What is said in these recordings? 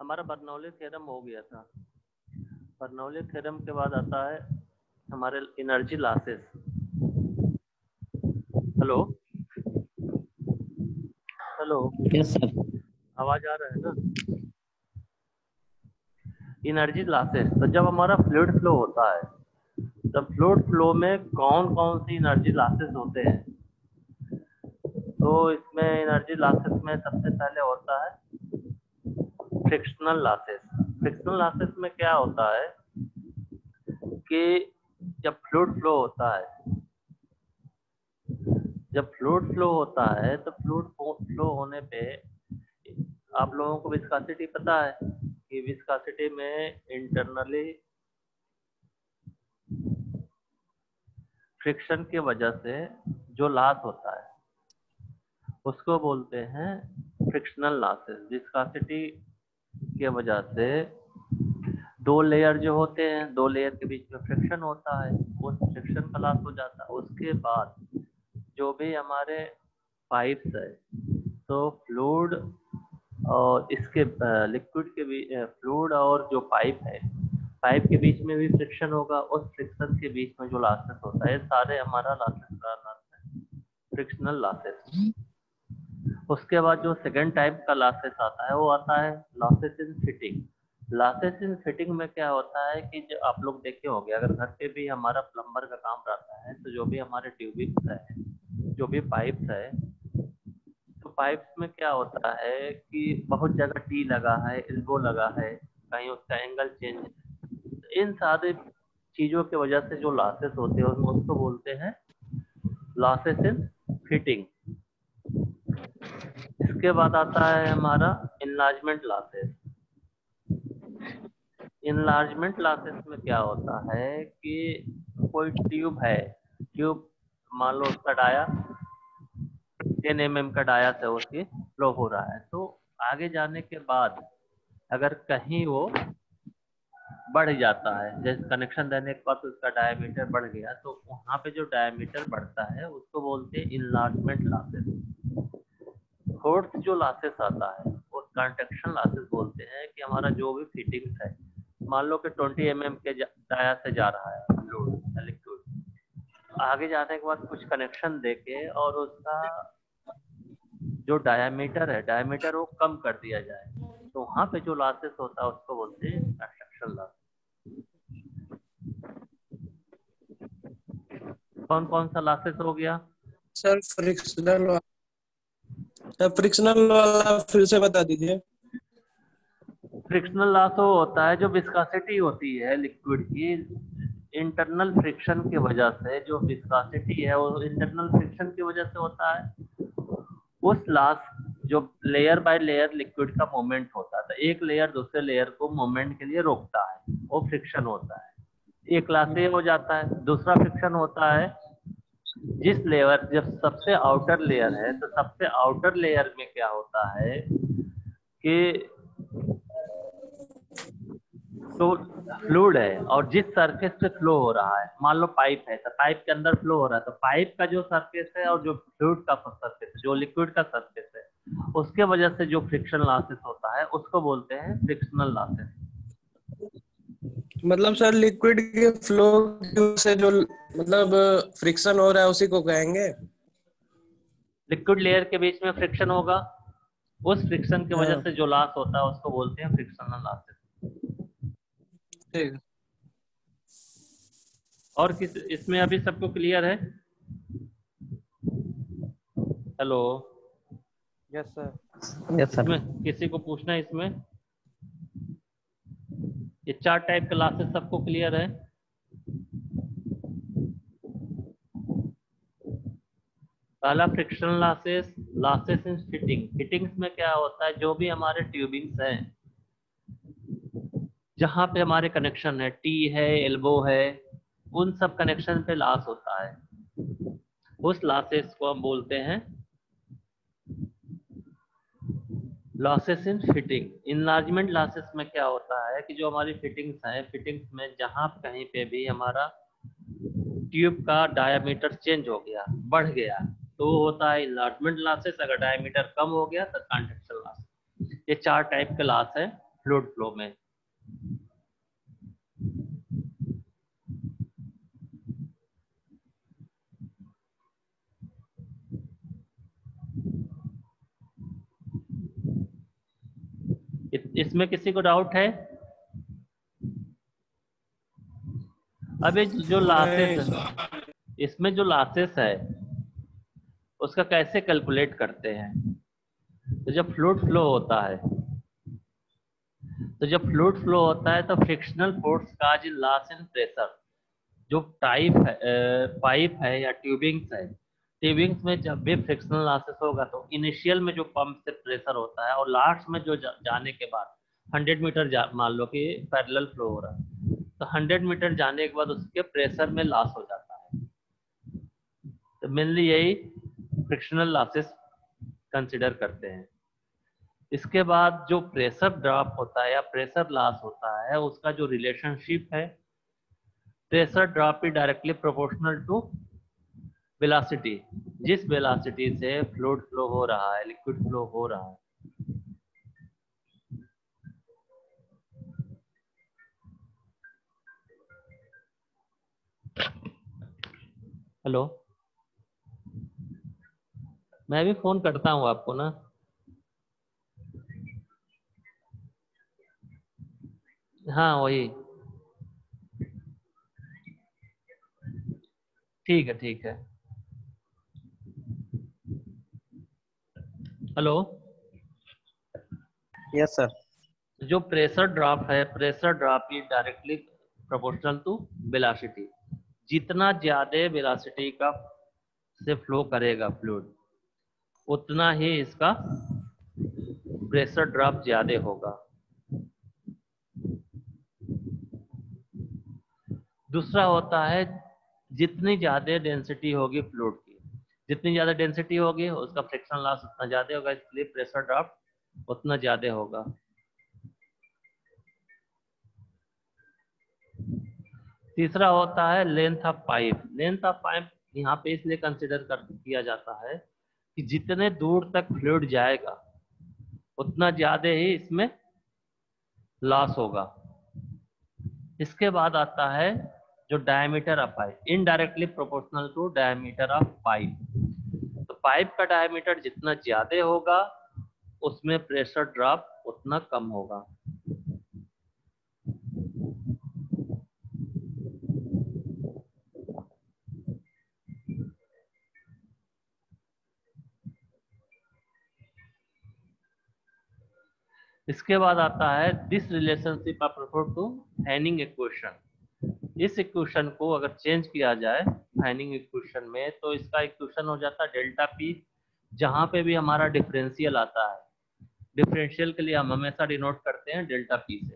हमारा Bernoulli theorem हो गया था। बर्नौली थ्योरम के बाद आता है हमारे energy losses. Hello hello, yes sir. आवाज आ रहा है ना? एनर्जी लॉसेस, तो जब हमारा फ्लूइड फ्लो होता है तब फ्लूइड फ्लो में कौन कौन सी एनर्जी लॉसेस होते हैं? तो इसमें एनर्जी लॉसेस में सबसे पहले होता है फ्रिक्शनल लॉसेस। फ्रिक्शनल लॉसेस में क्या होता है कि जब फ्लूइड फ्लो होता है, जब फ्लूइड फ्लो होता है तो फ्लूइड फ्लो होने पे आप लोगों को विस्कोसिटी पता है कि विस्कोसिटी में इंटरनली फ्रिक्शन की वजह से जो लॉस होता है उसको बोलते हैं फ्रिक्शनल लॉसेस। विस्कोसिटी के वजह से दो लेयर जो होते हैं, दो लेयर के बीच में फ्रिक्शन होता है, उस फ्रिक्शन का लॉस हो जाता है। उसके बाद जो भी हमारे पाइप्स है, तो फ्लूइड और इसके लिक्विड के भी फ्लूइड और जो पाइप है, पाइप के बीच में भी फ्रिक्शन होगा। उस फ्रिक्शन के बीच में जो लॉसेस होता है, सारे हमारा लॉसेस का नाम है फ्रिक्शनल लॉसेस। उसके बाद जो सेकंड टाइप का लॉसेस आता है वो आता है losses in fitting. Losses in fitting में क्या होता है कि जो आप लोग देखे होंगे, अगर घर पे भी हमारा प्लम्बर का काम रहता है तो जो भी हमारे ट्यूबिंग्स है, जो भी पाइप्स है, तो पाइप्स में क्या होता है कि बहुत जगह टी लगा है, एल्बो लगा है, कहीं उसका एंगल चेंज है। इन सारे चीजों की वजह से जो लॉसेस होते हैं उसको बोलते हैं लॉसेस इन फिटिंग। इसके बाद आता है हमारा इनलार्जमेंट लॉसेस। इनलार्जमेंट लॉसेस में क्या होता है कि कोई ट्यूब है, ट्यूब मान लो उसका डाया 10 mm का डाया से उसकी फ्लो हो रहा है, तो आगे जाने के बाद अगर कहीं वो बढ़ जाता है, जैसे कनेक्शन देने के बाद उसका डायमीटर बढ़ गया, तो वहां पे जो डायमीटर बढ़ता है उसको बोलते हैं इनलार्जमेंट लॉसेस। फोर्थ जो लॉसेस आता है वो कंडक्शन लॉसेस बोलते हैं कि हमारा जो भी फिटिंग्स है, मान लो कि 20 mm के डाया से जा रहा है फ्लूइड या लिक्विड, आगे जाने के बाद कुछ कनेक्शन देके और उसका जो डायमीटर है, डायमीटर वो कम कर दिया जाए, तो वहां पे जो लॉसेस होता है उसको बोलते हैं कंडक्शन लॉस। कौन कौन सा लॉसेस हो गया? सर फ्रिक्शनल वाला फिर से बता दीजिए। फ्रिक्शनल लॉस वो होता है जो विस्कोसिटी होती है लिक्विड की, इंटरनल फ्रिक्शन की वजह से जो विस्कोसिटी है वो इंटरनल फ्रिक्शन की वजह से होता है। उस लॉस जो लेयर बाय लेयर लिक्विड का मूवमेंट होता है, तो एक लेयर दूसरे लेयर को मूवमेंट के लिए रोकता है, वो फ्रिक्शन होता है। एक लॉस ये हो जाता है। दूसरा फ्रिक्शन होता है जिस लेयर, जब सबसे आउटर लेयर है तो सबसे आउटर लेयर में क्या होता है कि तो फ्लूइड है और जिस सरफेस पे फ्लो हो रहा है, मान लो पाइप है तो पाइप के अंदर फ्लो हो रहा है, तो पाइप का जो सरफेस है और जो फ्लूइड का सरफेस है, जो लिक्विड का सरफेस है, उसके वजह से जो फ्रिक्शन लॉसेस होता है उसको बोलते हैं फ्रिक्शनल लॉसेस। मतलब सर लिक्विड के फ्लो से जो मतलब फ्रिक्शन हो रहा है उसी को कहेंगे। लिक्विड लेयर के बीच में फ्रिक्शन होगा, उस फ्रिक्शन की वजह हाँ से जो लॉस होता है उसको बोलते हैं फ्रिक्शनल लॉसेस। ठीक। और किस इसमें अभी सबको क्लियर है? Hello, yes sir. Yes sir. इसमें किसी को पूछना है? इसमें ये 4 टाइप के लॉसेस सबको क्लियर है? पहला frictional losses, losses in fitting. Fittings में क्या होता है, जो भी हमारे ट्यूबिंग्स हैं, जहां पे हमारे कनेक्शन है, टी है, एल्बो है, उन सब कनेक्शन पे लॉस होता है, उस लॉसेस को हम बोलते हैं losses in fitting. Enlargement losses में क्या होता है कि जो हमारी फिटिंग्स है, फिटिंग्स में जहां कहीं पे भी हमारा ट्यूब का डायमीटर चेंज हो गया, बढ़ गया, तो होता है इनलार्जमेंट लॉसेस। अगर डायमीटर कम हो गया तो कंडक्शन लॉस। ये 4 टाइप के लॉस है फ्लूइड फ्लो में। इसमें किसी को डाउट है? अब ये जो लासेस, इसमें जो लासेस है उसका कैसे कैलकुलेट करते हैं? तो जब फ्लूइड फ्लो होता है, तो फ्रिक्शनल फोर्स का जो लॉस इन प्रेशर, जो पाइप है या ट्यूबिंग्स में जब भी फ्रिक्शनल लॉसेस होगा तो इनिशियल में जो पंप से प्रेशर होता है और लास्ट में जो जाने के बाद 100 मीटर मान लो कि पैरेलल फ्लो हो रहा है, तो 100 मीटर जाने के बाद उसके प्रेशर में लॉस हो जाता है। तो मेनली यही फ्रिक्शनल लॉसेस कंसिडर करते हैं। इसके बाद जो प्रेशर ड्रॉप होता है या प्रेशर लॉस होता है, उसका जो रिलेशनशिप है, pressure drop is directly proportional to velocity. जिस वेलोसिटी से फ्लूइड फ्लो हो रहा है, लिक्विड फ्लो हो रहा है। हेलो, मैं भी फोन करता हूँ आपको ना। हाँ वही, ठीक है ठीक है। Hello, yes sir. जो प्रेशर ड्रॉप है, pressure drop is directly proportional to velocity. जितना ज्यादा वेलोसिटी का से फ्लो करेगा फ्लूइड, उतना ही इसका प्रेशर ड्रॉप ज्यादा होगा। दूसरा होता है, जितनी ज्यादा डेंसिटी होगी फ्लूइड की, जितनी ज्यादा डेंसिटी होगी उसका फ्रिक्शन लॉस उतना ज्यादा होगा, इसलिए प्रेशर ड्रॉप उतना ज्यादा होगा। तीसरा होता है length of pipe. Length of pipe यहाँ पे इसलिए कंसिडर किया जाता है कि जितने दूर तक फ्लूइड जाएगा उतना ज्यादा ही इसमें लॉस होगा। इसके बाद आता है जो diameter of pipe, indirectly proportional to diameter of pipe. तो पाइप का डायमीटर जितना ज्यादा होगा उसमें प्रेशर ड्रॉप उतना कम होगा। इसके बाद आता है this relationship of refer to fanning equation. इस इक्वेशन को अगर चेंज किया जाए फैनिंग इक्वेशन में, तो इसका इक्वेशन हो जाता है डेल्टा पी। जहां पे भी हमारा डिफरेंशियल आता है, डिफरेंशियल के लिए हम हमेशा डिनोट करते हैं डेल्टा पी से।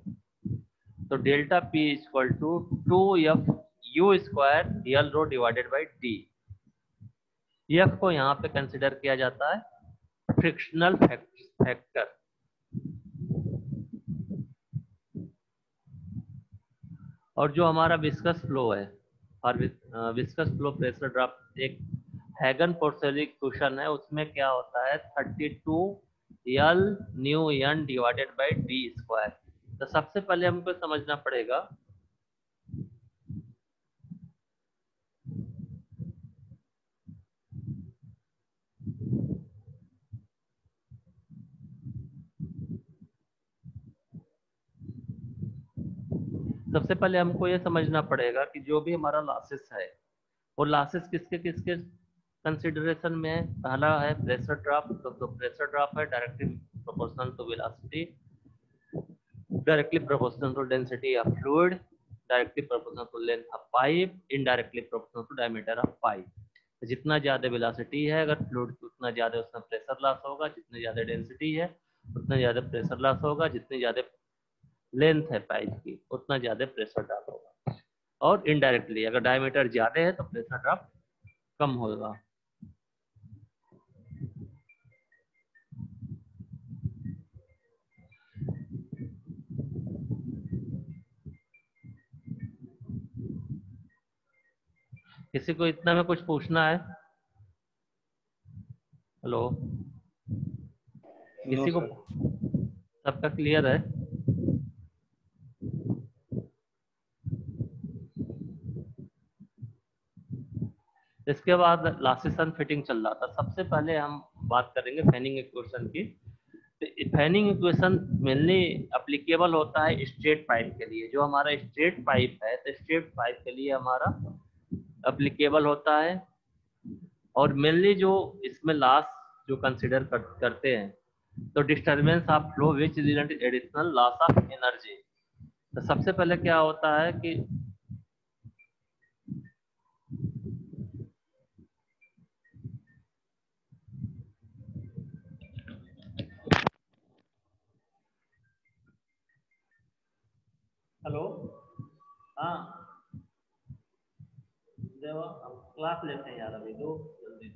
तो delta P equal to 2f u square L rho divided by D. F को यहाँ पे कंसिडर किया जाता है फ्रिक्शनल फैक्टर। और जो हमारा विस्कस फ्लो है, और विस्कस फ्लो प्रेशर ड्रॉप एक हैगन पोर्सेली क्वेश्चन है, उसमें क्या होता है 32 L mu n divided by D square. तो सबसे पहले हमको समझना पड़ेगा ये समझना पड़ेगा कि जो भी हमारा लॉसेस है वो लॉसेस किसके किसके कंसिडरेशन में है। पहला है प्रेशर ड्रॉप। तो प्रेशर ड्रॉप है directly proportional to velocity, directly proportional to density of fluid, directly proportional to length of pipe, indirectly proportional to diameter of pipe। जितना ज्यादा वेलोसिटी है अगर फ्लूइड की, उतना ज्यादा उसमें प्रेशर लॉस होगा। जितनी ज्यादा डेंसिटी है उतना ज्यादा प्रेशर लॉस होगा। जितनी ज्यादा लेंथ है पाइप की उतना ज्यादा प्रेशर ड्रॉप होगा। और इनडायरेक्टली अगर डायमीटर ज्यादा है तो प्रेशर ड्रॉप कम होगा। किसी को इतना में कुछ पूछना है? हेलो, किसी को? सबका क्लियर है? इसके बाद लॉसेस एंड फिटिंग चल रहा था। सबसे पहले हम बात करेंगे फैनिंग इक्वेशन की। फैनिंग इक्वेशन मेनली एप्लीकेबल होता है स्ट्रेट पाइप के लिए। जो हमारा स्ट्रेट पाइप है तो स्ट्रेट पाइप के लिए हमारा एप्लीकेबल होता है। और मेनली जो इसमें लॉस जो कंसिडर करते हैं तो disturbance of flow which result additional loss of energy. तो सबसे पहले क्या होता है कि हेलो, हाँ देवा, हम क्लास लेते हैं यार, अभी दो जल्दी।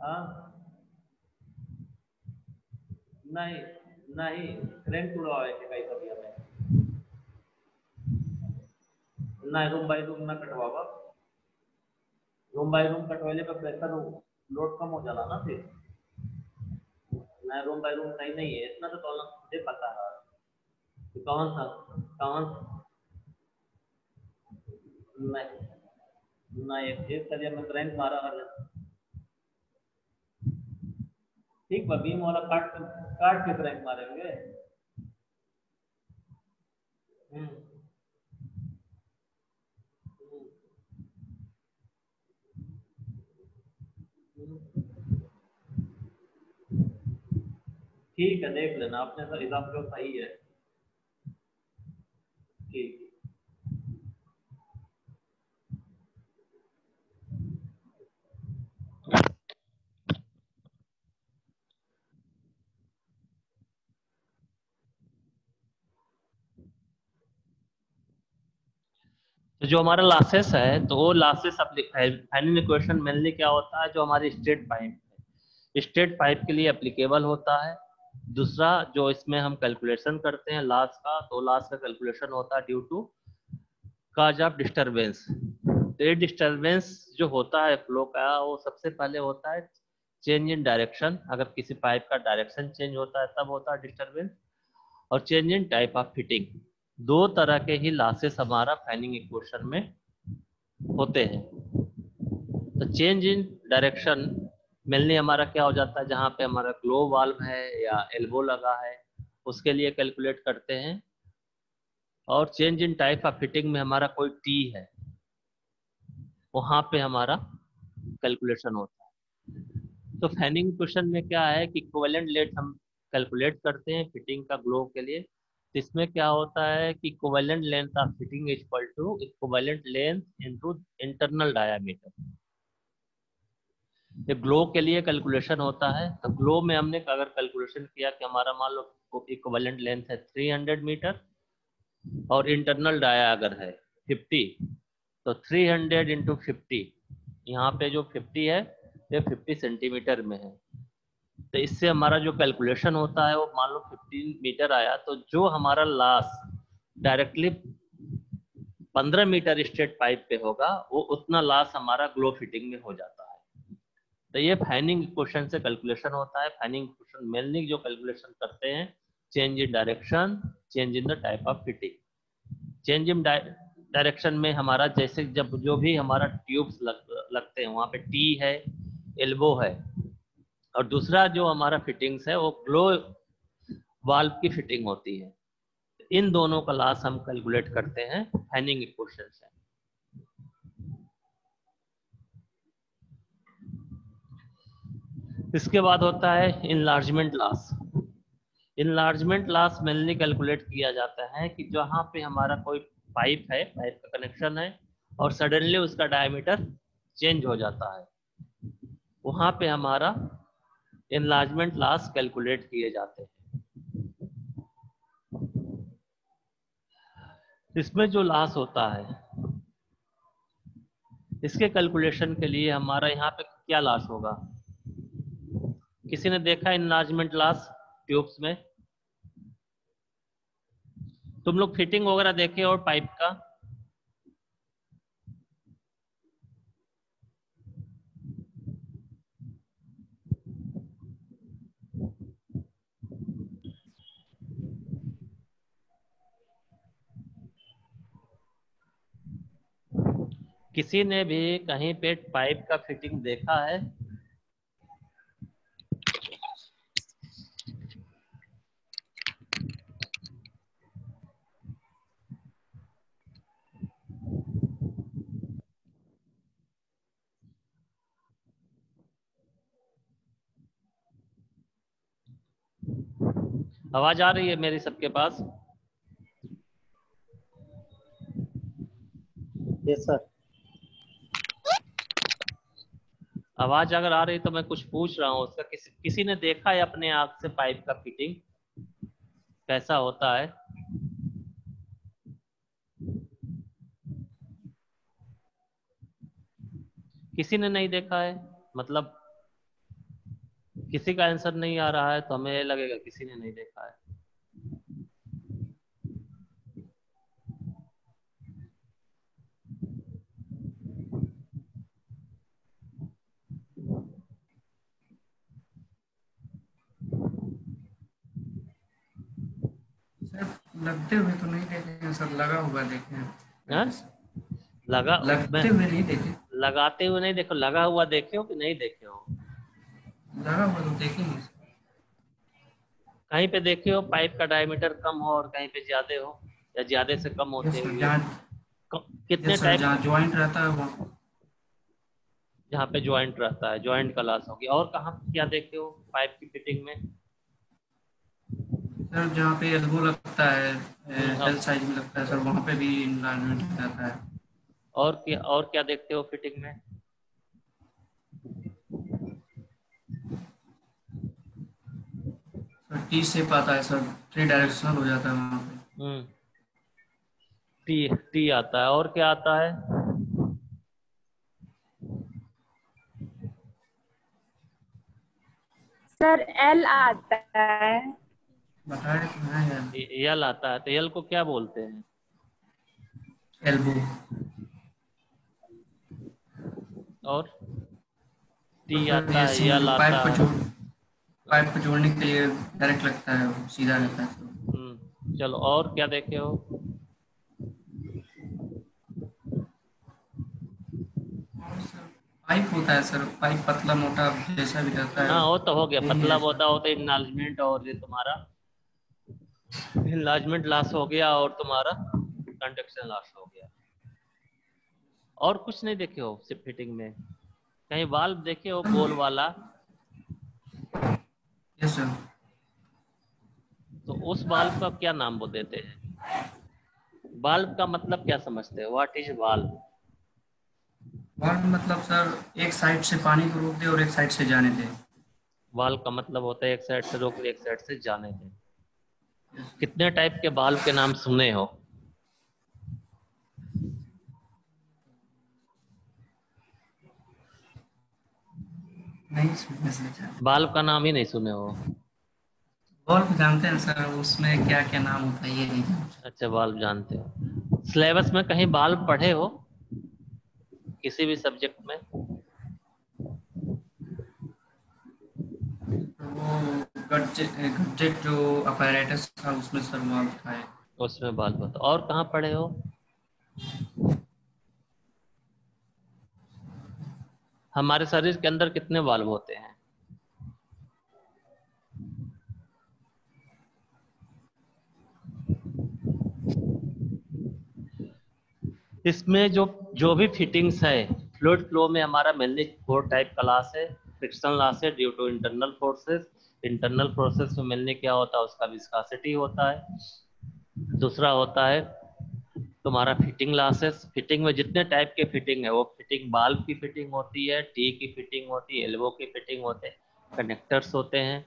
हाँ नहीं नहीं, रैंक उड़वावे के कई कभी हमें ना रूम बाई रूम ना कटवावा। रूम बाई रूम कटवाने पर प्रेशर लोड कम हो जाला ना फिर। ना रूम बाई रूम सही नहीं है इतना तो मुझे पता है। तो कौन सा, कौन, नहीं ना, एक करिए मैं करंट मारा हर। ठीक बा, बीम वाला काट काट के करंट मारेंगे। हम्म, हम्म, हम्म। ठीक है, देख लेना अपने हिसाब से सही है। ठीक। तो जो हमारा लासेस है तो वो लासेस फाइनल इक्वेशन मेनली क्या होता है, जो हमारी स्ट्रेट पाइप है स्ट्रेट पाइप के लिए एप्लीकेबल होता है। दूसरा जो इसमें हम कैलकुलेशन करते हैं लास का, तो लास का कैलकुलेशन होता है due to cause of disturbance. तो ये डिस्टरबेंस जो होता है फ्लो का, वो सबसे पहले होता है चेंज इन डायरेक्शन। अगर किसी पाइप का डायरेक्शन चेंज होता है तब होता है डिस्टरबेंस। और change in type of fitting. दो तरह के ही लॉसेस हमारा फैनिंग इक्वेशन में होते हैं। तो चेंज इन डायरेक्शन मेनली हमारा क्या हो जाता है, जहाँ पे हमारा ग्लो वाल्व है या एल्बो लगा है उसके लिए कैलकुलेट करते हैं। और change in type of fitting में हमारा कोई टी है वहाँ पे हमारा कैलकुलेशन होता है। तो फैनिंग इक्वेशन में क्या है कि इक्विवेलेंट लेंथ हम कैलकुलेट करते हैं फिटिंग का ग्लो के लिए। तो इसमें क्या होता है कि equivalent length of fitting is equal to equivalent length into internal diameter. ये ग्लो के लिए कैलकुलेशन होता है। तो ग्लो में हमने अगर कैलकुलेशन किया कि हमारा मान लो इक्विवेलेंट लेंथ है 300 मीटर और इंटरनल डाया अगर है 50, तो 300 इंटू 50, यहाँ पे जो 50 है ये 50 सेंटीमीटर में है। तो इससे हमारा जो कैलकुलेशन होता है वो मान लो 15 मीटर आया, तो जो हमारा लास डायरेक्टली 15 मीटर स्ट्रेट पाइप पे होगा वो उतना लास हमारा ग्लो फिटिंग में हो जाता है। तो ये फैनिंग इक्वेशन से कैलकुलेशन होता है। फैनिंग इक्वेशन मेनली जो कैलकुलेशन करते हैं change in direction, change in the type of fitting. Change in direction में हमारा जैसे जब जो भी हमारा ट्यूब्स लगते हैं वहाँ पे टी है, एल्बो है। और दूसरा जो हमारा फिटिंग्स है वो ग्लो वाल्व की फिटिंग होती है। इन दोनों का लॉस हम कैलकुलेट करते हैं फैनिंग इक्वेशन से। इसके बाद होता है enlargement loss. Enlargement loss mainly calculate किया जाता है कि जहाँ पे हमारा कोई पाइप है, पाइप का कनेक्शन है और सडनली उसका डायमीटर चेंज हो जाता है, वहाँ पे हमारा इनलार्जमेंट लॉस कैलकुलेट किए जाते हैं। इसमें जो लॉस होता है इसके कैलकुलेशन के लिए हमारा यहाँ पे क्या लॉस होगा, किसी ने देखा इनलार्जमेंट लॉस ट्यूब्स में? तुम लोग फिटिंग वगैरह देखे और पाइप का? किसी ने भी कहीं पे पाइप का फिटिंग देखा है? आवाज आ रही है मेरी सबके पास? Yes sir. आवाज अगर आ रही तो मैं कुछ पूछ रहा हूँ उसका। किसी ने देखा है अपने आंख से पाइप का फिटिंग कैसा होता है? किसी ने नहीं देखा है? मतलब किसी का आंसर नहीं आ रहा है तो हमें ये लगेगा किसी ने नहीं देखा है। सर लगते हुए तो नहीं देखे हैं सर, लगा हुआ देखे हैं हाँ? पहले से। मैं लगते हुए नहीं देखे, लगाते हुए नहीं देखो, लगा हुआ देखे हो कि नहीं देखे हो? लगा हुआ तो देखेंगे। कहीं पे देखे हो पाइप का डायमीटर कम हो और कहीं पे ज्यादा हो, या ज्यादा से कम यस होते सर, हुए? जहाँ कितने यस सर टाइप? जहाँ ज्वाइंट रहता है वो। जहाँ पे ज्वाइंट रहता है, ज्वाइंट का लॉस होगी। और कहाँ क्या देखे हो पाइप की फिटिंग में? सर जहाँ पे एल्बो लगता है, एल अब साइज में लगता है सर, वहाँ पे भी इन्वायरमेंट रहता है। और क्या देखते हो फिटिंग में? सर टी शेप आता है सर, थ्री डायरेक्शनल हो जाता है वहाँ पे। हम्म। टी टी आता है। और क्या आता है? सर एल आता है। बताए तो हैं यार। यल आता है। तो यल को क्या बोलते हैं? एल्बो। और टी तो सर आता ये है, सिंग यल आता पाइप को है। जोड़, पाइप को जोड़ने के लिए डायरेक्ट लगता है, वो सीधा रहता है तो। चलो और क्या देखे हो? और सर पाइप होता है सर, पाइप पतला मोटा जैसा भी रहता है, हाँ, वो तो हो गया। यही पतला रहता होता हो तो इनलार्जमेंट, और ये तुम्हारा इनलार्जमेंट लॉस हो गया और तुम्हारा कंडक्शन लॉस हो गया। और कुछ नहीं देखे हो सिर्फ फिटिंग में? कहीं वाल्व देखे हो गोल है। वाला? Yes sir. तो उस वाल्व का क्या नाम वो देते हैं? वाल्व का मतलब क्या समझते हो? What is valve? वाल्व मतलब सर एक साइड से पानी को रोक दे और एक साइड से जाने दे। वाल्व का मतलब होता है एक साइड से रोक, एक साइड से जाने दें। कितने टाइप के वाल्व के नाम सुने हो? नहीं सुनने से जाने। वाल्व का नाम ही नहीं सुने हो? वाल्व जानते हैं सर, उसमें क्या क्या नाम होता है ये नहीं जानते। अच्छा, वाल्व जानते हो। सिलेबस में कहीं वाल्व पढ़े हो किसी भी सब्जेक्ट में? तो वो गड्जेट जो अपैरेटस था उसमें सर वाल्व था एक। उसमें वाल्व होता। और कहाँ पढ़े हो? हमारे शरीर के अंदर कितने वाल्व होते हैं? इसमें जो जो भी फिटिंग्स है, फ्लूइड फ्लो में हमारा मेनली 4 टाइप का लॉस है। फ्रिक्शन लॉस है due to internal forces. Internal process में मेनली क्या होता है, उसका विस्कोसिटी होता है। दूसरा होता है तुम्हारा फिटिंग लॉसेस। फिटिंग में जितने टाइप के फिटिंग है, वो फिटिंग बाल्ब की फिटिंग होती है, टी की फिटिंग होती है, एल्बो की फिटिंग होते हैं, कनेक्टर्स होते हैं।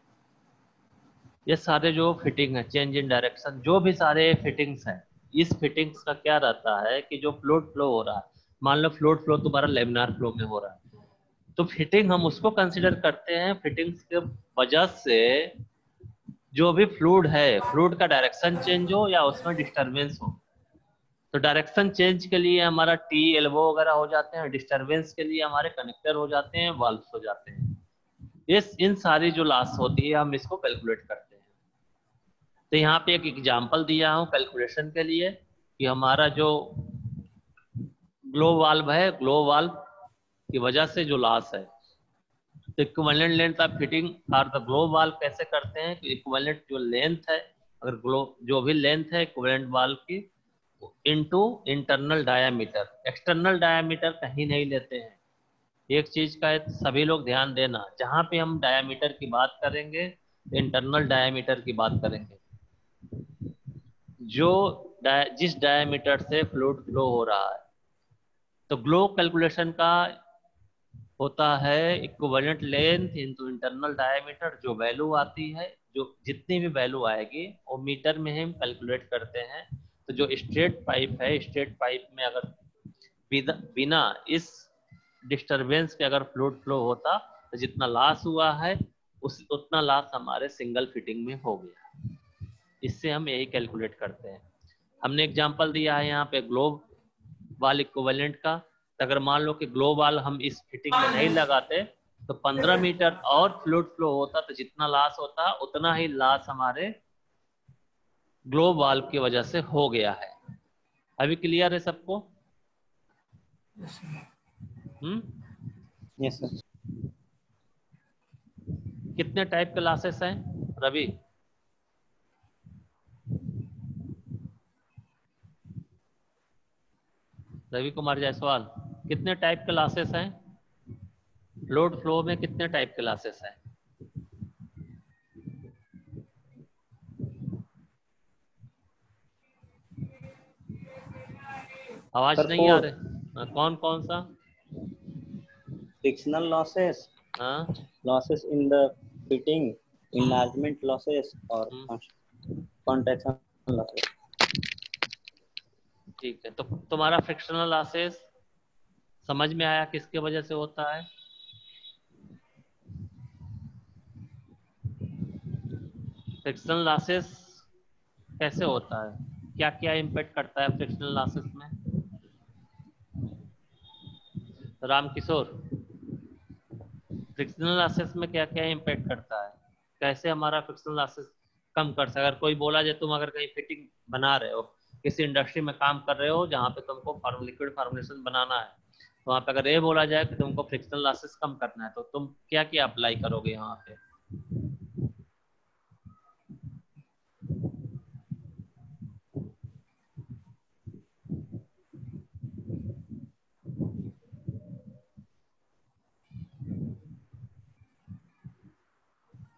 ये सारे जो फिटिंग है, चेंज इन डायरेक्शन, जो भी सारे फिटिंग्स हैं, इस फिटिंग्स का क्या रहता है कि जो फ्लूइड फ्लो हो रहा है, मान लो फ्लूइड फ्लो तुम्हारा लेमिनार फ्लो में हो रहा है, तो फिटिंग हम उसको कंसिडर करते हैं फिटिंग्स के वजह से जो भी फ्लूइड है, फ्लूइड का डायरेक्शन चेंज हो या उसमें डिस्टरबेंस हो। तो डायरेक्शन चेंज के लिए हमारा टी एल्बो वगैरह हो जाते हैं, डिस्टरबेंस के लिए हमारे कनेक्टर हो जाते हैं, वाल्व्स हो जाते हैं। इस इन सारी जो लॉस होती है हम इसको कैलकुलेट करते हैं। तो यहाँ पे एक एग्जांपल दिया हूँ कैलकुलेशन के लिए कि हमारा जो ग्लो वाल्व है, ग्लो वाल्व की वजह से जो लॉस है। तो इक्विवेलेंट लेंथ ऑफ फिटिंग और द ग्लो वाल्व कैसे करते हैं कि इक्विवेलेंट जो लेंथ है, अगर ग्लो जो भी लेंथ है इक्विवेलेंट वाल्व की into internal diameter, external diameter कहीं नहीं लेते हैं। एक चीज का सभी लोग ध्यान देना, जहां पे हम डायामीटर की बात करेंगे इंटरनल डायामीटर की बात करेंगे। जिस डायामीटर से फ्लूइड फ्लो हो रहा है, तो ग्लो कैलकुलेशन का होता है equivalent length into internal diameter. जो वैल्यू आती है, जो जितनी भी वैल्यू आएगी वो मीटर में हम कैलकुलेट करते हैं। तो जो स्ट्रेट पाइप है, स्ट्रेट पाइप में अगर बिना इस डिस्टरबेंस के अगर फ्लूइड फ्लो होता तो जितना लॉस हुआ है उतना लॉस हमारे सिंगल फिटिंग में हो गया। इससे हम यही कैलकुलेट करते हैं। हमने एग्जांपल दिया है यहाँ पे ग्लोब वाल इक्विवेलेंट का। अगर मान लो कि ग्लो वाल हम इस फिटिंग में नहीं लगाते तो 15 मीटर और फ्लूइड फ्लो होता, तो जितना लॉस होता उतना ही लॉस हमारे ग्लो वाल्व की वजह से हो गया है। अभी क्लियर है सबको? Yes sir. कितने टाइप के लॉसेस हैं रवि? रवि कुमार जायसवाल, कितने टाइप के लॉसेस हैं? लोड फ्लो में कितने टाइप के लॉसेस हैं? आवाज सर, नहीं आ रही। कौन कौन सा? फ्रिक्शनल लॉसेस, हाँ, losses in the fitting, enlargement losses और contraction losses। ठीक है। तो तुम्हारा फ्रिक्शनल लॉसेस समझ में आया किसके वजह से होता है? फ्रिक्शनल लॉसेस कैसे होता है, क्या क्या इम्पैक्ट करता है फ्रिक्शनल लॉसेस में? राम किशोर, फ्रिक्शनल लॉसेस में क्या क्या इम्पैक्ट करता है, कैसे हमारा फ्रिक्शनल लॉसेस कम कर सकते? अगर कोई बोला जाए तुम अगर कहीं फिटिंग बना रहे हो, किसी इंडस्ट्री में काम कर रहे हो जहाँ पे तुमको लिक्विड फॉर्मुलेशन बनाना है, तो वहाँ पे अगर ये बोला जाए कि तुमको फ्रिक्शनल लॉसेस कम करना है, तो तुम क्या क्या अप्लाई करोगे यहाँ पे?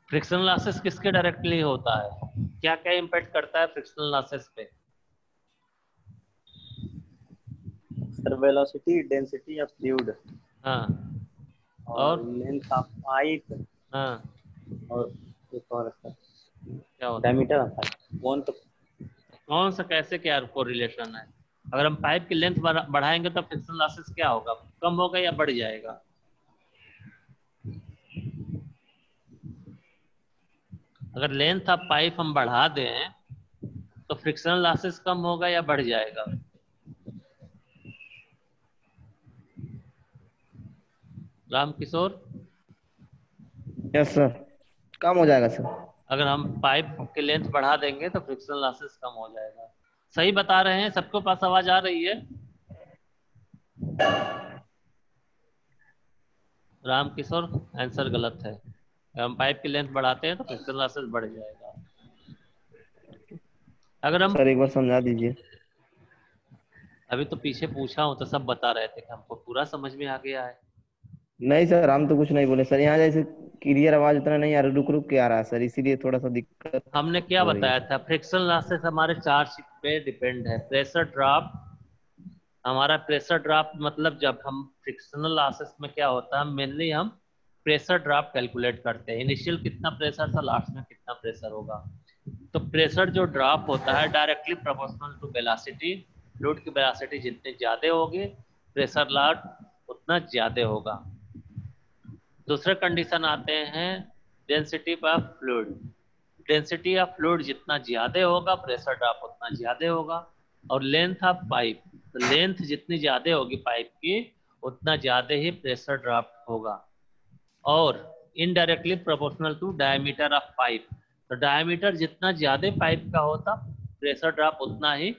फ्रिक्शनल लॉसेस किसके डायरेक्टली होता है, क्या क्या इम्पैक्ट करता है फ्रिक्शनल लॉसेस पे? Sir, velocity, density of fluid हाँ, और लेंथ ऑफ पाइप हाँ, और एक और सर क्या होता है? Diameter of pipe. कौन तो कौन सा कैसे क्या कोरिलेशन है? अगर हम पाइप की लेंथ बढ़ाएंगे तो फ्रिक्शनल लॉसेस क्या होगा, कम होगा या बढ़ जाएगा? अगर लेंथ ऑफ पाइप हम बढ़ा दें तो फ्रिक्शनल लॉसेस कम होगा या बढ़ जाएगा? राम किशोर, यस सर, कम हो जाएगा सर। अगर हम पाइप की लेंथ बढ़ा देंगे तो फ्रिक्शनल लॉसेस कम हो जाएगा। सही बता रहे हैं? सबको पास आवाज आ रही है? राम किशोर, आंसर गलत है। अगर हम पाइप की लेंथ बढ़ाते हैं तो फ्रिक्शनल लॉसेस बढ़ जाएगा। अगर हम सर एक बार समझा दीजिए। अभी तो पीछे पूछा हूं तो सब बता रहे थे कि हमको पूरा समझ में आ गया है। नहीं सर, हम तो कुछ नहीं बोले सर, यहाँ जैसे क्लियर आवाज उतना नहीं आ रहा, रुक रुक के आ रहा है सर, इसीलिए थोड़ा सा दिक्कत हमने क्या हो रही है बताया सर। था? फ्रिक्शनल लॉसेस हमारे चार चीज पे डिपेंड है। प्रेशर ड्रॉप, हमारा प्रेशर ड्रॉप मतलब जब हम फ्रिक्शनल लॉसेस में क्या होता है, मेनली हम प्रेशर ड्रॉप कैलकुलेट करते हैं। इनिशियल कितना प्रेशर था, लास्ट में कितना प्रेशर होगा। तो प्रेशर जो ड्रॉप होता है directly proportional to velocity. Fluid की वेलोसिटी जितनी ज्यादा होगी प्रेशर लॉस उतना ज्यादा होगा। दूसरे कंडीशन आते हैं density of fluid. Density of fluid जितना ज्यादा होगा प्रेशर ड्रॉप उतना ज्यादा होगा। और लेंथ ऑफ पाइप, तो लेंथ जितनी ज्यादा होगी पाइप की उतना ज्यादा ही प्रेशर ड्रॉप होगा। और indirectly proportional to diameter of pipe, तो डायमीटर जितना ज्यादा पाइप का होता प्रेशर ड्रॉप उतना ही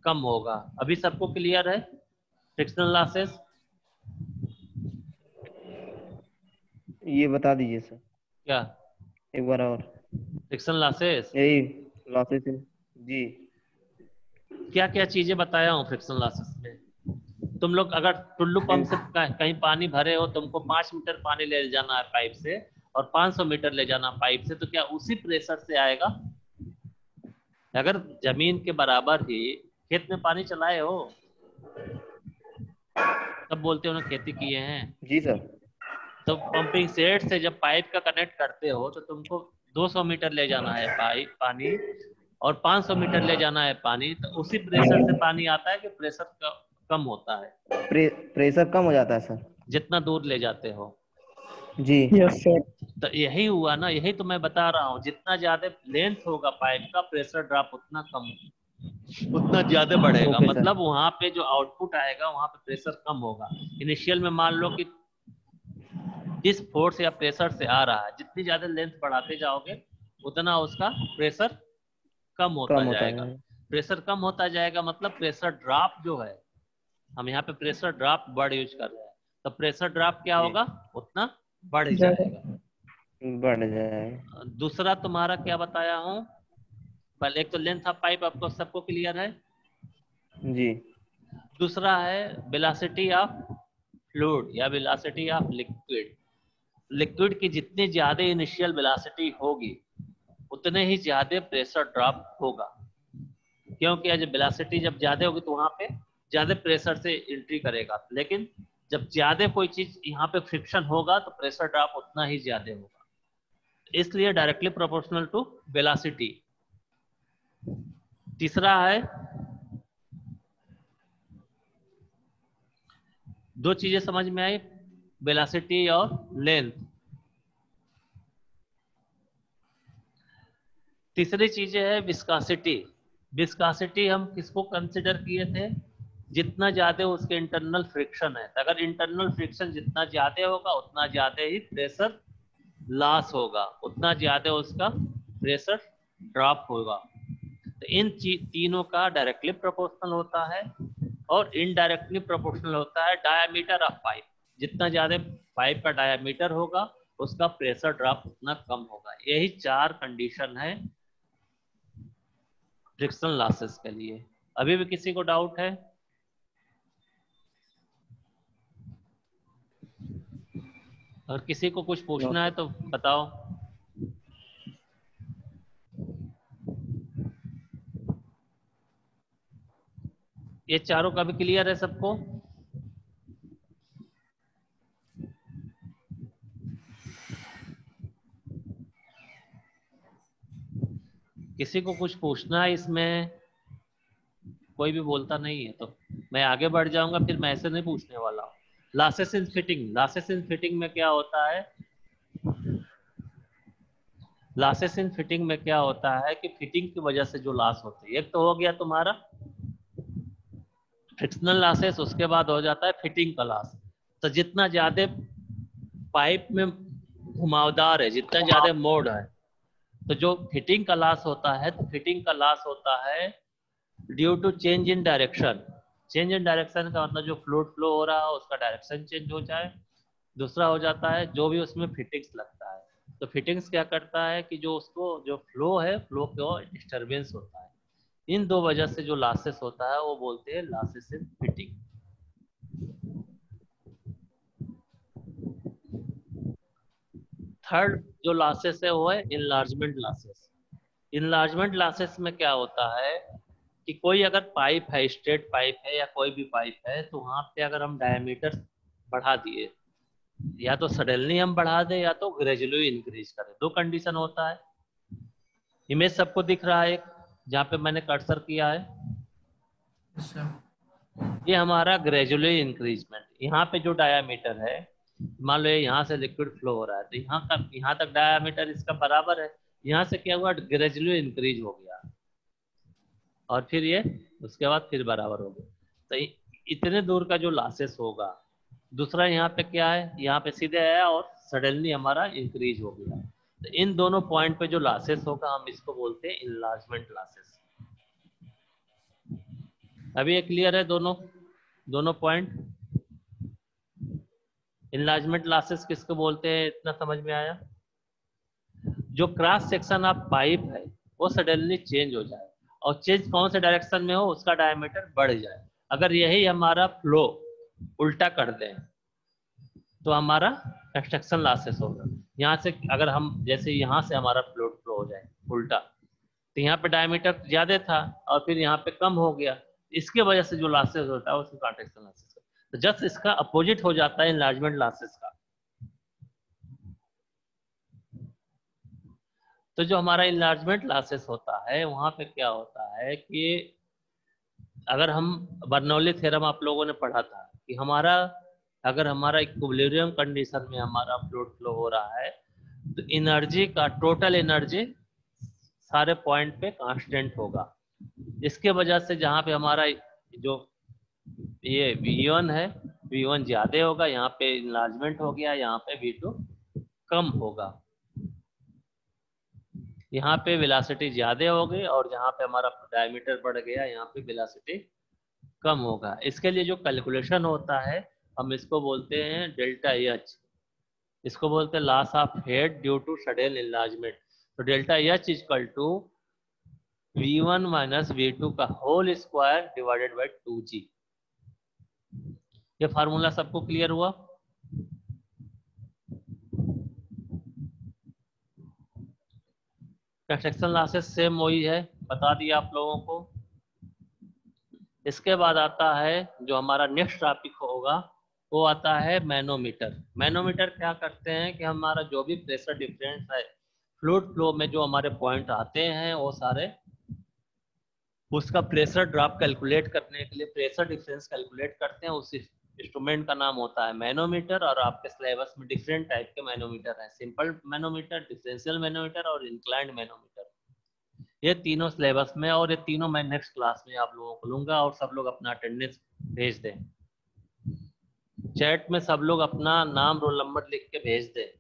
कम होगा। अभी सबको क्लियर है? फ्रिक्शनल लॉसेस ये बता दीजिए सर क्या? एक बार और। फ्रिक्शनल लॉसेस यही लॉसेस जी। क्या क्या चीजें बताया हूँ फ्रिक्शनल लॉसेस में। तुम लोग अगर टुल्लू पंप से कहीं पानी भरे हो, तुमको 5 मीटर पानी ले जाना है पाइप से और 500 मीटर ले जाना पाइप से, तो क्या उसी प्रेशर से आएगा? अगर जमीन के बराबर ही खेत में पानी चलाए हो, तब बोलते हो ना खेती किए हैं। जी सर। तो पंपिंग सेट से जब पाइप का कनेक्ट करते हो तो तुमको 200 मीटर ले जाना है पाइप पानी और 500 मीटर ले जाना है पानी, तो उसी प्रेशर से पानी आता है कि प्रेशर कम होता है प्रेशर कम हो जाता है सर जितना दूर ले जाते हो? जी। Yes sir. तो यही हुआ ना, यही तो मैं बता रहा हूँ, जितना ज्यादा लेंथ होगा पाइप का, प्रेशर ड्रॉप उतना ज्यादा बढ़ेगा। Okay sir. मतलब वहां पे जो आउटपुट आएगा वहां पे प्रेशर कम होगा। इनिशियल में मान लो कि जिस फोर्स या प्रेशर से आ रहा है, जितनी ज्यादा लेंथ बढ़ाते जाओगे उतना उसका प्रेशर कम होता कम होता जाएगा। है। प्रेशर कम होता जाएगा मतलब प्रेशर ड्रॉप जो है, हम यहाँ पे प्रेशर ड्रॉप वर्ड यूज कर रहे हैं, तो प्रेशर ड्रॉप क्या होगा? उतना बढ़ जाएगा। बढ़ जाएगा। दूसरा तुम्हारा क्या बताया हूँ? पहले एक तो लेंथ ऑफ पाइप आपको सबको क्लियर है। जी। दूसरा है वेलोसिटी ऑफ फ्लूइड या वेलोसिटी ऑफ लिक्विड। लिक्विड की जितनी ज्यादा इनिशियल वेलोसिटी होगी उतने ही ज्यादा प्रेशर ड्रॉप होगा, क्योंकि जब वेलोसिटी जब ज्यादा होगी तो वहां पे ज्यादा प्रेशर से एंट्री करेगा, लेकिन जब ज्यादा कोई चीज यहाँ पे फ्रिक्शन होगा तो प्रेशर ड्रॉप उतना ही ज्यादा होगा, इसलिए डायरेक्टली प्रोपोर्शनल टू वेलोसिटी। तीसरा है, दो चीजें समझ में आई, वेलोसिटी और लेंथ। तीसरी चीजें है विस्कोसिटी। विस्कोसिटी हम किसको कंसिडर किए थे? जितना ज्यादा उसके इंटरनल फ्रिक्शन है, तो अगर इंटरनल फ्रिक्शन जितना ज्यादा होगा उतना ज्यादा ही प्रेशर लॉस होगा, उतना ज्यादा उसका प्रेशर ड्रॉप होगा। तो इन तीनों का डायरेक्टली प्रोपोर्शनल होता है और इनडायरेक्टली प्रोपोर्शनल होता है डायामीटर ऑफ पाइप। जितना ज्यादा पाइप का डायामीटर होगा उसका प्रेशर ड्रॉप उतना कम होगा। यही 4 कंडीशन है फ्रिक्शनल लॉसेस के लिए। अभी भी किसी को डाउट है? और किसी को कुछ पूछना है तो बताओ। ये चारों का भी क्लियर है सबको? किसी को कुछ पूछना है इसमें? कोई भी बोलता नहीं है तो मैं आगे बढ़ जाऊंगा, फिर मैं ऐसे नहीं पूछने वाला हूँ। Losses in fitting. Losses in fitting में क्या होता है? लॉसेस इन फिटिंग में क्या होता है कि फिटिंग की वजह से जो लॉस होते हैं, एक तो हो गया तुम्हारा फ्रिक्शनल लॉसेस, उसके बाद हो जाता है फिटिंग का लॉस। तो जितना ज्यादा पाइप में घुमावदार है, जितना ज्यादा मोड़ है, तो जो फिटिंग का लॉस होता है, तो फिटिंग का लॉस होता है due to change in direction. Change in direction का मतलब जो फ्लूइड फ्लो हो रहा है उसका डायरेक्शन चेंज हो जाए। दूसरा हो जाता है जो भी उसमें फिटिंग्स लगता है, तो फिटिंग्स क्या करता है कि जो उसको जो फ्लो है, फ्लो को डिस्टरबेंस होता है। इन दो वजह से जो लॉसेस होता है वो बोलते हैं लॉसेस इन फिटिंग। थर्ड जो लॉसेस है वो है इनलार्जमेंट लॉसेस। इनलार्जमेंट लॉसेस में क्या होता है कि कोई अगर पाइप है, स्ट्रेट पाइप है या कोई भी पाइप है, तो वहां पे अगर हम डायमीटर बढ़ा दिए, या तो सडनली हम बढ़ा दें या तो ग्रेजुअली इंक्रीज करें। दो कंडीशन होता है। इमेज सबको दिख रहा है, एक जहाँ पे मैंने कर्सर किया है, ये हमारा ग्रेजुअली इंक्रीजमेंट। यहाँ पे जो डायामीटर है, मान लो यहाँ से लिक्विड फ्लो हो रहा है, तो यहाँ तक डायामीटर इसका बराबर है। यहाँ से क्या हुआ, ग्रेजुअली इंक्रीज हो गया और फिर ये उसके बाद फिर बराबर हो गया। तो इतने दूर का जो लॉसेस होगा। दूसरा यहाँ पे क्या है, यहाँ पे सीधे आया और सडनली हमारा इंक्रीज हो गया। तो इन दोनों पॉइंट पे जो लॉसेस होगा हम इसको बोलते हैं इनलार्जमेंट लॉसेस। अभी ये क्लियर है दोनों? दोनों पॉइंट। इनलार्जमेंट लॉसेस किसको बोलते हैं, इतना समझ में आया? जो क्रॉस सेक्शन ऑफ पाइप है वो सडनली चेंज हो जाए, और चेंज कौन से डायरेक्शन में हो, उसका डायमीटर बढ़ जाए। अगर यही हमारा फ्लो उल्टा कर दें तो हमारा कंस्ट्रक्शन लॉसेस होगा। यहाँ से अगर हम जैसे यहाँ से हमारा फ्लो हो जाए उल्टा, तो यहाँ पे डायमीटर ज्यादा था और फिर यहाँ पे कम हो गया, इसके वजह से जो लॉसेस होता है उसको कंस्ट्रक्शन लॉसेस। तो जस्ट इसका अपोजिट हो जाता है इनलार्जमेंट लॉसेस का। तो जो हमारा इनलार्जमेंट लॉसेस होता है वहां पे क्या होता है कि अगर हम बर्नौली थ्योरम आप लोगों ने पढ़ा था कि अगर हमारा इक्विलिब्रियम कंडीशन में हमारा फ्लूइड फ्लो हो रहा है तो एनर्जी का टोटल एनर्जी सारे पॉइंट पे कांस्टेंट होगा। इसके वजह से जहाँ पे हमारा जो ये V1 है, V1 ज्यादा होगा, यहाँ पे इनलार्जमेंट हो गया, यहाँ पे V2 कम होगा। यहाँ पे वेलोसिटी ज्यादा हो गई और जहाँ पे हमारा डायमीटर बढ़ गया यहाँ पे वेलोसिटी कम होगा। इसके लिए जो कैलकुलेशन होता है हम इसको बोलते हैं डेल्टा एच, इसको बोलते हैं loss of head due to sudden enlargement. तो delta H equal to V1 minus V2 का whole square divided by 2G। ये फार्मूला सबको क्लियर हुआ? कंस्ट्रक्शन लॉसेस सेम वही है, बता दिया आप लोगों को। इसके बाद आता है जो हमारा नेक्स्ट टॉपिक होगा वो आता है मैनोमीटर। मैनोमीटर क्या करते हैं कि हमारा जो भी प्रेशर डिफरेंस है फ्लूइड फ्लो में जो हमारे पॉइंट आते हैं वो सारे उसका प्रेशर ड्रॉप कैलकुलेट करने के लिए प्रेशर डिफरेंस कैलकुलेट करते हैं। उस इंस्ट्रूमेंट का नाम होता है मैनोमीटर। और आपके सिलेबस में डिफरेंट टाइप के मैनोमीटर है, सिंपल मैनोमीटर, डिफरेंशियल मैनोमीटर और इंक्लाइंड मैनोमीटर। ये तीनों सिलेबस में, और ये तीनों मैं नेक्स्ट क्लास में आप लोगों को लूंगा। और सब लोग अपना अटेंडेंस भेज दें, चैट में सब लोग अपना नाम रोल नंबर लिख के भेज दें।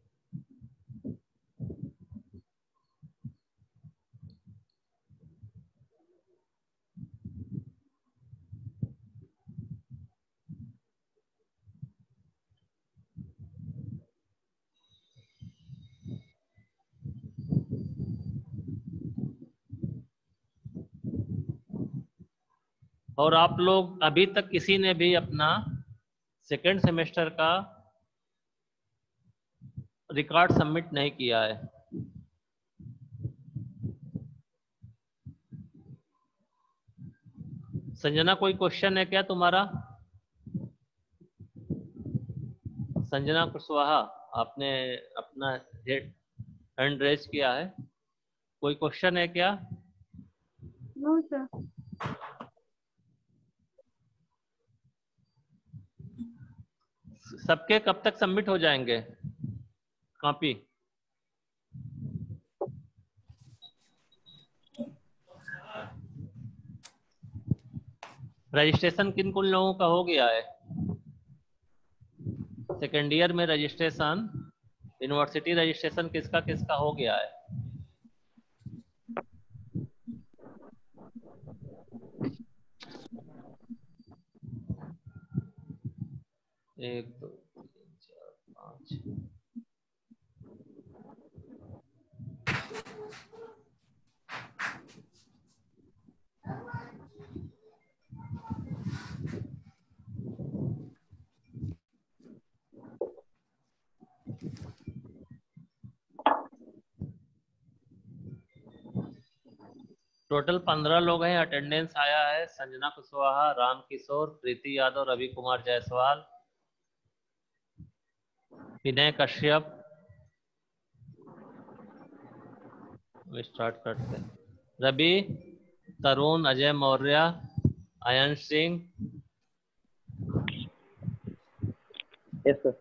और आप लोग अभी तक किसी ने भी अपना सेकेंड सेमेस्टर का रिकॉर्ड सबमिट नहीं किया है? संजना कोई क्वेश्चन है क्या तुम्हारा? संजना कुशवाहा, आपने अपना हैंड रेज किया है, कोई क्वेश्चन है क्या? No sir. सबके कब तक सबमिट हो जाएंगे कॉपी? रजिस्ट्रेशन किन कुल लोगों का हो गया है? सेकेंड ईयर में रजिस्ट्रेशन, यूनिवर्सिटी रजिस्ट्रेशन किसका किसका हो गया है? एक, दो, तीन, चार, पाँच। टोटल 15 लोग हैं। अटेंडेंस आया है संजना कुशवाहा, राम किशोर, प्रीति यादव, रवि कुमार जायसवाल, विनय कश्यप। स्टार्ट करते हैं। Ravi, Tarun, Ajay Maurya, Ayan Singh, yes sir.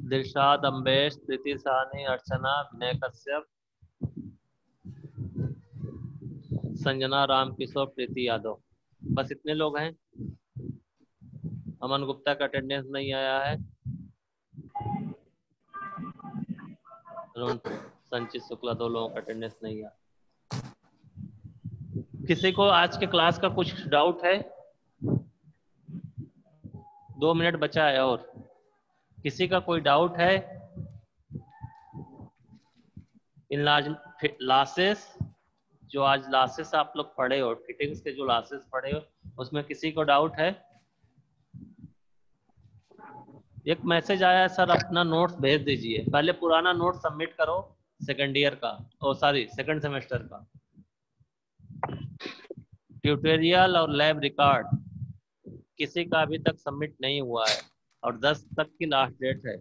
दिलशाद, अम्बेश, प्रीति साहनी, अर्चना, विनय कश्यप, संजना, राम किशोर, प्रीति यादव। बस इतने लोग हैं। अमन गुप्ता का अटेंडेंस नहीं आया है। संचित शुक्ला, 2 लोगों का अटेंडेंस नहीं आया। किसी को आज के क्लास का कुछ डाउट है? 2 मिनट बचा है और किसी का कोई डाउट है इन लासेस? जो आज लासेस आप लोग पढ़े हो, फिटिंग्स के जो लासेस पढ़े हो, उसमें किसी को डाउट है? एक मैसेज आया है सर अपना नोट्स भेज दीजिए। पहले पुराना नोट सबमिट करो सेकंड ईयर का, ओ सॉरी सेकंड सेमेस्टर का। ट्यूटोरियल और लैब रिकॉर्ड किसी का अभी तक सबमिट नहीं हुआ है और 10 तक की लास्ट डेट है।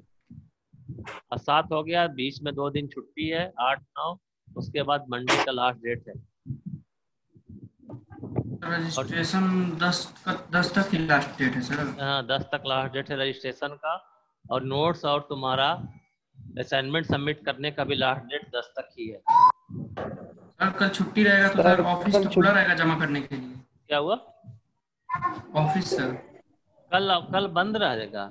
और 7 हो गया, बीच में 2 दिन छुट्टी है, 8 9, उसके बाद मंडे का लास्ट डेट है। रजिस्ट्रेशन 10 तक की लास्ट डेट है सर। हाँ 10 तक लास्ट डेट है रजिस्ट्रेशन का, और नोट्स और तुम्हारा असाइनमेंट सबमिट करने का भी लास्ट डेट 10 तक ही है। सर कल छुट्टी रहेगा तो सर ऑफिस तो खुला रहेगा जमा करने के लिए? क्या हुआ? ऑफिस सर कल बंद रहेगा।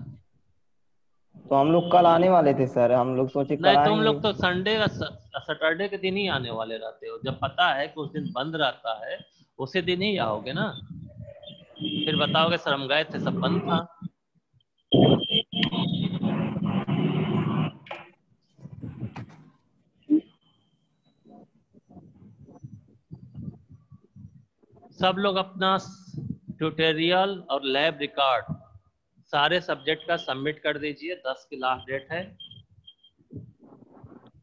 तो हम लोग कल आने वाले थे सर, हम लोग सोचे कल नहीं तुम आएंगे। लोग तो संडे का सैटरडे के दिन ही आने वाले रहते हो। जब पता है कि उस दिन बंद रहता है उसी दिन ही आओगे ना। फिर बताओगे सर हम गए थे सब बंद था। सब लोग अपना ट्यूटोरियल और लैब रिकॉर्ड सारे सब्जेक्ट का सबमिट कर दीजिए। 10 की लास्ट डेट है।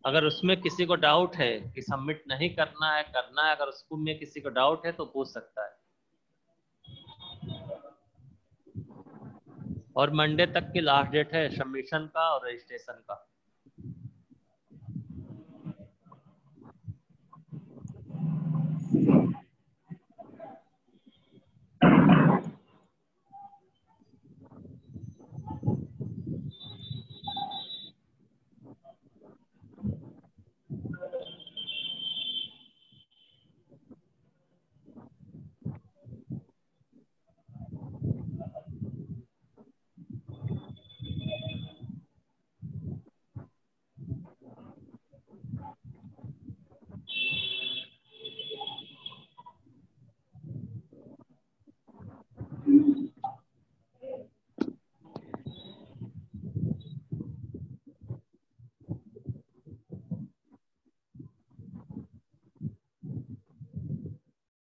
अगर उसमें किसी को डाउट है कि सबमिट नहीं करना है करना है, अगर उसको में किसी को डाउट है तो पूछ सकता है। और मंडे तक की लास्ट डेट है सबमिशन का और रजिस्ट्रेशन का।